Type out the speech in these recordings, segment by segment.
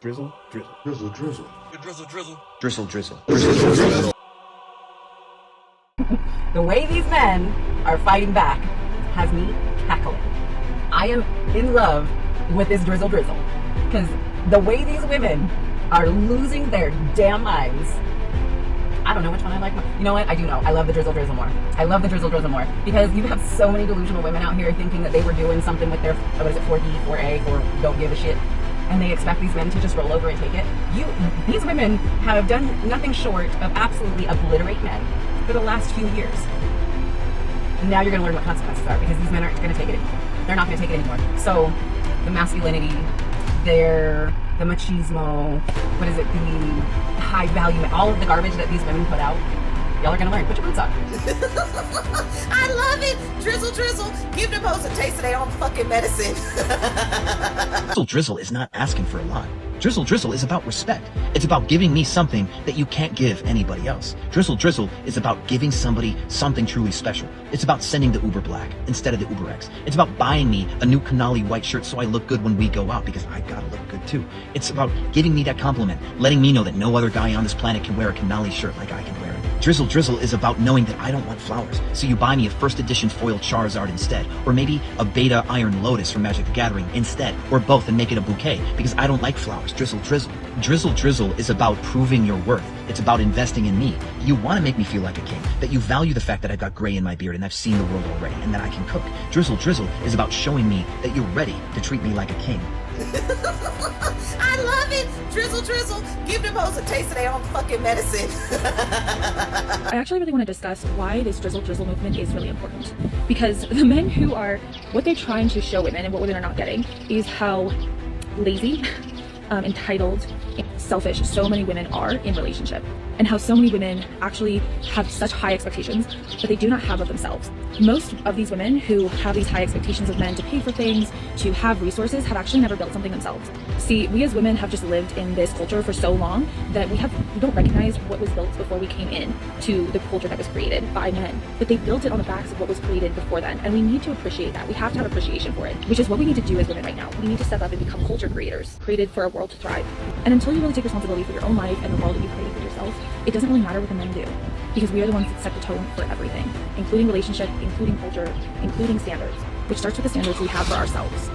Drizzle, drizzle, drizzle, drizzle, Drizzle, drizzle. drizzle, drizzle, drizzle, drizzle. The way these men are fighting back has me cackling. I am in love with this drizzle drizzle because the way these women are losing their damn minds. I don't know which one I like more. You know what? I do know. I love the drizzle drizzle more. I love the drizzle drizzle more because you have so many delusional women out here thinking that they were doing something with their, what is it, 4D, 4A, or don't give a shit. And they expect these men to just roll over and take it. These women have done nothing short of absolutely obliterate men for the last few years. And now you're gonna learn what consequences are because these men aren't gonna take it anymore. They're not gonna take it anymore. So the masculinity, the machismo, what is it, the high value, all of the garbage that these women put out, y'all are gonna learn. Put your boots on. I love it. Drizzle, drizzle. Give them hoes a taste of their own fucking medicine. Drizzle Drizzle is not asking for a lot. Drizzle Drizzle is about respect. It's about giving me something that you can't give anybody else. Drizzle Drizzle is about giving somebody something truly special. It's about sending the Uber Black instead of the Uber X. It's about buying me a new Canali white shirt so I look good when we go out because I gotta look good too. It's about giving me that compliment, letting me know that no other guy on this planet can wear a Canali shirt like I can wear it. Drizzle Drizzle is about knowing that I don't want flowers, so you buy me a first edition foil Charizard instead, or maybe a beta Iron Lotus from Magic the Gathering instead, or both and make it a bouquet, because I don't like flowers. Drizzle Drizzle. Drizzle Drizzle is about proving your worth. It's about investing in me. You want to make me feel like a king, that you value the fact that I've got gray in my beard and I've seen the world already, and that I can cook. Drizzle Drizzle is about showing me that you're ready to treat me like a king. I love it. Drizzle, drizzle. Give them hoes a taste of their own fucking medicine. I actually really want to discuss why this drizzle drizzle movement is really important. Because the men who are, what they're trying to show women and what women are not getting is how lazy, entitled, and selfish so many women are in relationship. And how so many women actually have such high expectations that they do not have of themselves. Most of these women who have these high expectations of men to pay for things, to have resources, have actually never built something themselves. See, we as women have just lived in this culture for so long that we don't recognize what was built before we came in to the culture that was created by men. But they built it on the backs of what was created before then. And we need to appreciate that. We have to have appreciation for it, which is what we need to do as women right now. We need to step up and become culture creators, created for a world to thrive. And until you really take responsibility for your own life and the world that you created for yourself, it doesn't really matter what the men do, because we are the ones that set the tone for everything, including relationship, including culture, including standards, which starts with the standards we have for ourselves.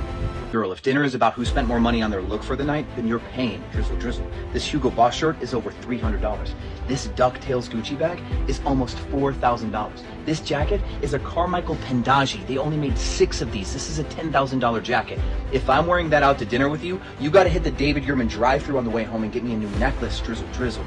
Girl, if dinner is about who spent more money on their look for the night, then you're paying. Drizzle Drizzle. This Hugo Boss shirt is over $300. This DuckTales Gucci bag is almost $4,000. This jacket is a Carmichael Pendaji. They only made 6 of these. This is a $10,000 jacket. If I'm wearing that out to dinner with you, you gotta hit the David Yurman drive-thru on the way home and get me a new necklace. Drizzle Drizzle.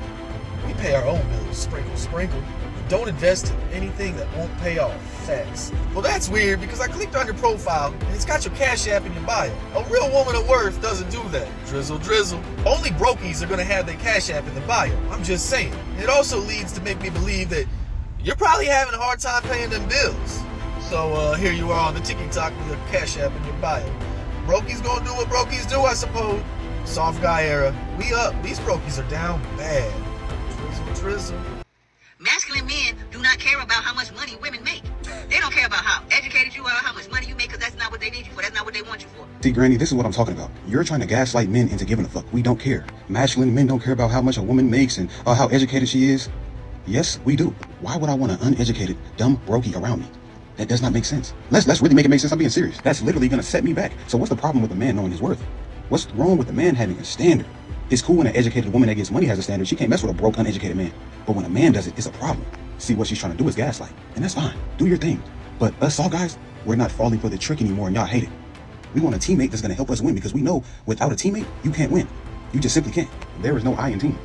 We pay our own bills, sprinkle, sprinkle. Don't invest in anything that won't pay off fast. Well, that's weird because I clicked on your profile and it's got your Cash App in your bio. A real woman of worth doesn't do that. Drizzle, drizzle. Only brokies are gonna have their Cash App in the bio. I'm just saying. It also leads to make me believe that you're probably having a hard time paying them bills. So here you are on the TikTok with a Cash App in your bio. Brokies gonna do what brokies do, I suppose. Soft guy era. We up. These brokies are down bad. Drizzle, drizzle. Masculine men do not care about how much money women make. They don't care about how educated you are, how much money you make, because that's not what they need you for. That's not what they want you for. See, Granny, this is what I'm talking about. You're trying to gaslight men into giving a fuck. We don't care. Masculine men don't care about how much a woman makes and how educated she is. Yes, we do. Why would I want an uneducated, dumb brokey around me? That does not make sense. Let's really make it make sense. I'm being serious. That's literally going to set me back. So what's the problem with a man knowing his worth? What's wrong with a man having a standard? It's cool when an educated woman that gets money has a standard. She can't mess with a broke, uneducated man. But when a man does it, it's a problem. See, what she's trying to do is gaslight. And that's fine. Do your thing. But us all guys, we're not falling for the trick anymore and y'all hate it. We want a teammate that's going to help us win because we know without a teammate, you can't win. You just simply can't. There is no I in team.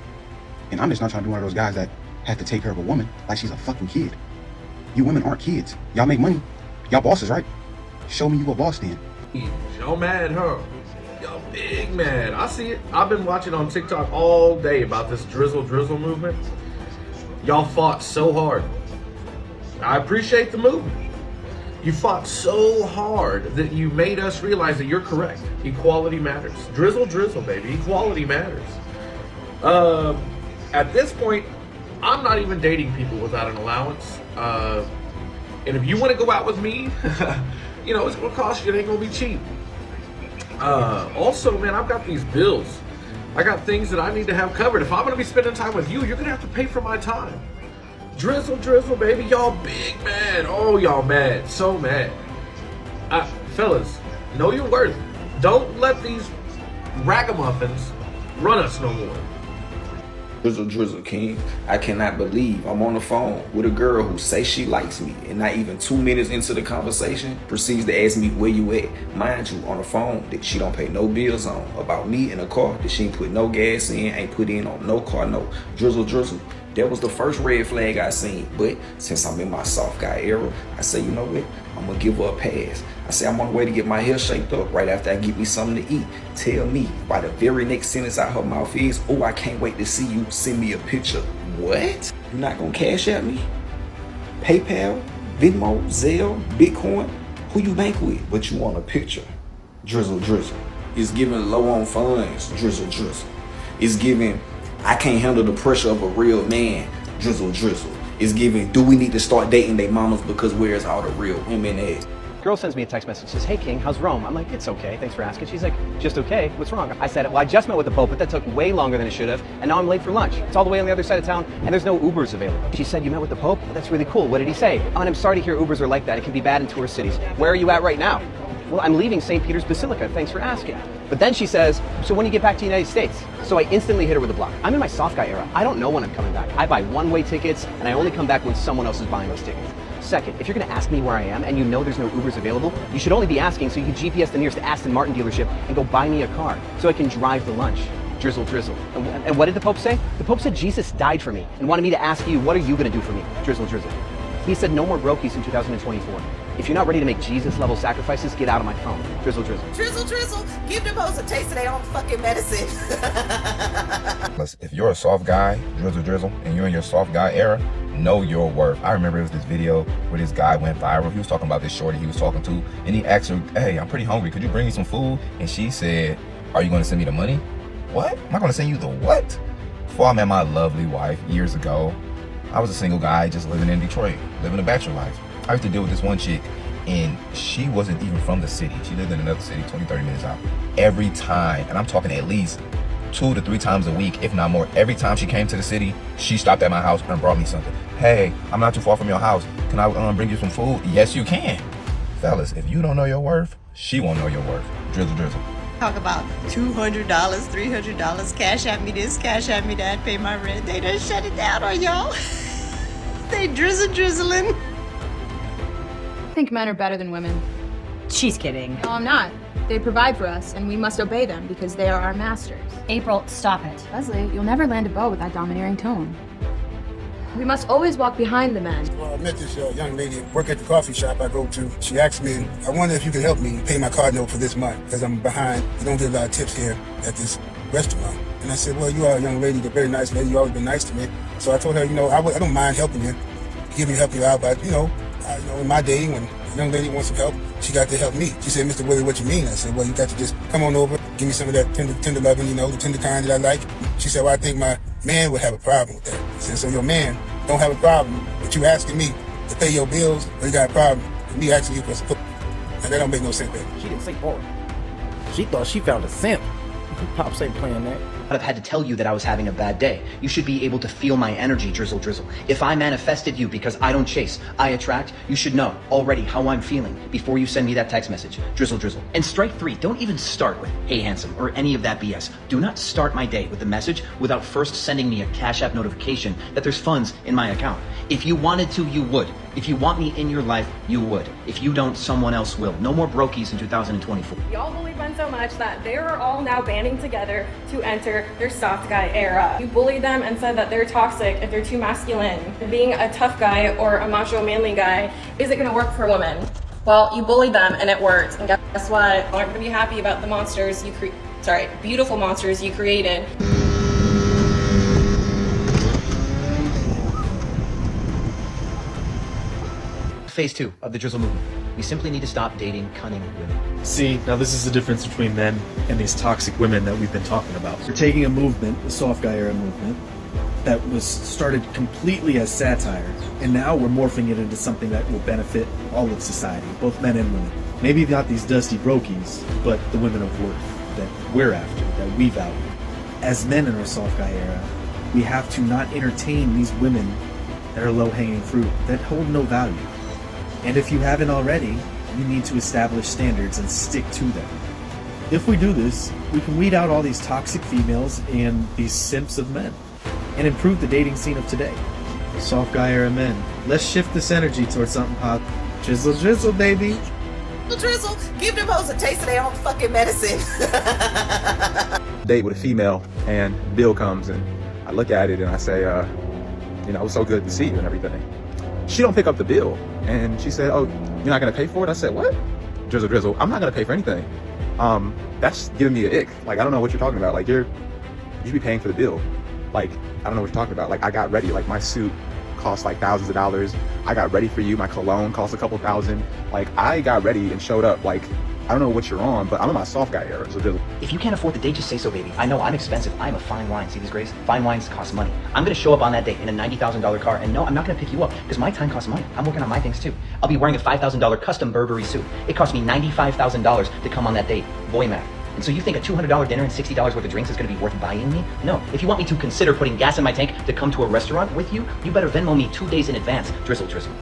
And I'm just not trying to be one of those guys that have to take care of a woman like she's a fucking kid. You women aren't kids. Y'all make money. Y'all bosses, right? Show me you a boss then. Y'all mad, huh? Y'all big mad. I see it. I've been watching on TikTok all day about this drizzle drizzle movement. Y'all fought so hard. I appreciate the movement. You fought so hard that you made us realize that you're correct. Equality matters. Drizzle drizzle, baby. Equality matters. At this point, I'm not even dating people without an allowance. And if you want to go out with me, you know, it's going to cost you. It ain't going to be cheap. Also, man, I've got these bills I got things that I need to have covered. If I'm gonna be spending time with you, you're gonna have to pay for my time. Drizzle, drizzle, baby. Y'all big mad. Oh, y'all mad. So mad. Fellas, know your worth. Don't let these ragamuffins run us no more. Drizzle, drizzle, king. I cannot believe I'm on the phone with a girl who says she likes me, and not even 2 minutes into the conversation proceeds to ask me where you at. Mind you, on the phone that she don't pay no bills on, about me in a car that she ain't put no gas in, ain't put in on no car note. Drizzle, drizzle. That was the first red flag I seen, but since I'm in my soft guy era, I say, you know what, I'm gonna give her a pass. I say I'm on the way to get my hair shaped up right after I get me something to eat. Tell me, by the very next sentence out her mouth is, oh, I can't wait to see you, send me a picture. What? You not gonna cash at me? PayPal, Venmo, Zelle, Bitcoin? Who you bank with? But you want a picture. Drizzle, drizzle. It's giving low on funds. Drizzle, drizzle. It's giving I can't handle the pressure of a real man. Drizzle, drizzle. It's giving, do we need to start dating they mamas because where's all the real women at? Girl sends me a text message, says, hey King, how's Rome? I'm like, it's okay, thanks for asking. She's like, just okay, what's wrong? I said, well, I just met with the boat, but that took way longer than it should have, and now I'm late for lunch. It's all the way on the other side of town, and there's no Ubers available. She said, you met with the Pope? Well, that's really cool. What did he say? Oh, and I'm sorry to hear Ubers are like that. It can be bad in tourist cities. Where are you at right now? Well, I'm leaving St. Peter's Basilica, thanks for asking. But then she says, so when you get back to the United States? So I instantly hit her with a block. I'm in my soft guy era. I don't know when I'm coming back. I buy one-way tickets, and I only come back when someone else is buying those tickets. Second, if you're gonna ask me where I am and you know there's no Ubers available, you should only be asking so you can GPS the nearest Aston Martin dealership and go buy me a car so I can drive the lunch. Drizzle, drizzle. And what did the Pope say? The Pope said Jesus died for me and wanted me to ask you, what are you gonna do for me? Drizzle, drizzle. He said no more brokies in 2024. If you're not ready to make Jesus-level sacrifices, get out of my phone. Drizzle, drizzle. Drizzle, drizzle. Give them hoes a taste of their own fucking medicine. If you're a soft guy, drizzle, drizzle, and you're in your soft guy era, know your worth. I remember it was this video where this guy went viral. He was talking about this shorty he was talking to, and he asked her, hey, I'm pretty hungry. Could you bring me some food? And she said, are you going to send me the money? What? Am I going to send you the what? Before I met my lovely wife years ago, I was a single guy just living in Detroit, living a bachelor life. I used to deal with this one chick, and she wasn't even from the city. She lived in another city, 20, 30 minutes out. Every time, and I'm talking at least 2 to 3 times a week, if not more, every time she came to the city, she stopped at my house and brought me something. Hey, I'm not too far from your house. Can I bring you some food? Yes, you can. Fellas, if you don't know your worth, she won't know your worth. Drizzle, drizzle. Talk about $200, $300, cash at me this, cash at me that, pay my rent. They done shut it down on y'all. They drizzling. I think men are better than women. She's kidding. No, I'm not. They provide for us, and we must obey them because they are our masters. April, stop it. Leslie, you'll never land a bow with that domineering tone. We must always walk behind the men. Well, I met this young lady work at the coffee shop I go to. She asked me, I wonder if you could help me pay my card note for this month because I'm behind. You don't get a lot of tips here at this restaurant. And I said, well, you are a young lady, you're a very nice lady. You've always been nice to me. So I told her, I don't mind helping you, help you out. But, in my day, when a young lady wants some help, she got to help me. She said, Mr. Willie, what you mean? I said, well, you got to just come on over, give me some of that tender loving, the tender kind that I like. She said, well, I think my man would have a problem with that. I said, so your man don't have a problem with you asking me to pay your bills, or you got a problem with me asking you for some food? And that don't make no sense, baby. She didn't say porn. She thought she found a simp. Pops ain't playing that. I've had to tell you that I was having a bad day. You should be able to feel my energy, drizzle, drizzle. If I manifested you because I don't chase, I attract, you should know already how I'm feeling before you send me that text message, drizzle, drizzle. And strike 3, don't even start with, hey, handsome, or any of that BS. Do not start my day with a message without first sending me a Cash App notification that there's funds in my account. If you wanted to, you would. If you want me in your life, you would. If you don't, someone else will. No more brokies in 2024. Y'all bullied men so much that they are all now banding together to enter their soft guy era. You bullied them and said that they're toxic if they're too masculine. Being a tough guy or a macho manly guy isn't gonna work for women. Well, you bullied them and it worked. And guess what? You aren't gonna be happy about the monsters you beautiful monsters you created. Phase 2 of the drizzle movement. We simply need to stop dating cunning women. See, now this is the difference between men and these toxic women that we've been talking about. We're taking a movement, the soft guy era movement, that was started completely as satire, and now we're morphing it into something that will benefit all of society, both men and women. Maybe not these dusty brokies, but the women of worth that we're after, that we value. as men in our soft guy era, we have to not entertain these women that are low-hanging fruit, that hold no value. And if you haven't already, you need to establish standards and stick to them. If we do this, we can weed out all these toxic females and these simps of men, and improve the dating scene of today. Soft guy era men, let's shift this energy towards something positive. Drizzle, drizzle, baby. Drizzle, give them hoes a taste of their own fucking medicine. Date with a female, and bill comes, and I look at it and I say, you know, it was so good to see you and everything. She don't pick up the bill, and she said, oh, you're not gonna pay for it? I said, what? Drizzle, drizzle, I'm not gonna pay for anything. That's giving me an ick. Like, I don't know what you're talking about. Like, you should be paying for the bill. Like, I don't know what you're talking about. Like, I got ready, like my suit cost like thousands of dollars. I got ready for you. My cologne cost a couple thousand. Like, I got ready and showed up. Like, I don't know what you're on, but I'm in my soft guy era. So if you can't afford the date, just say so, baby. I know I'm expensive. I'm a fine wine. See these grays? Fine wines cost money. I'm gonna show up on that date in a $90,000 car, and no, I'm not gonna pick you up because my time costs money. I'm working on my things too. I'll be wearing a $5,000 custom Burberry suit. It cost me $95,000 to come on that date. Boy math. And so you think a $200 dinner and $60 worth of drinks is gonna be worth buying me? No. If you want me to consider putting gas in my tank to come to a restaurant with you, you better Venmo me 2 days in advance. Drizzle, drizzle.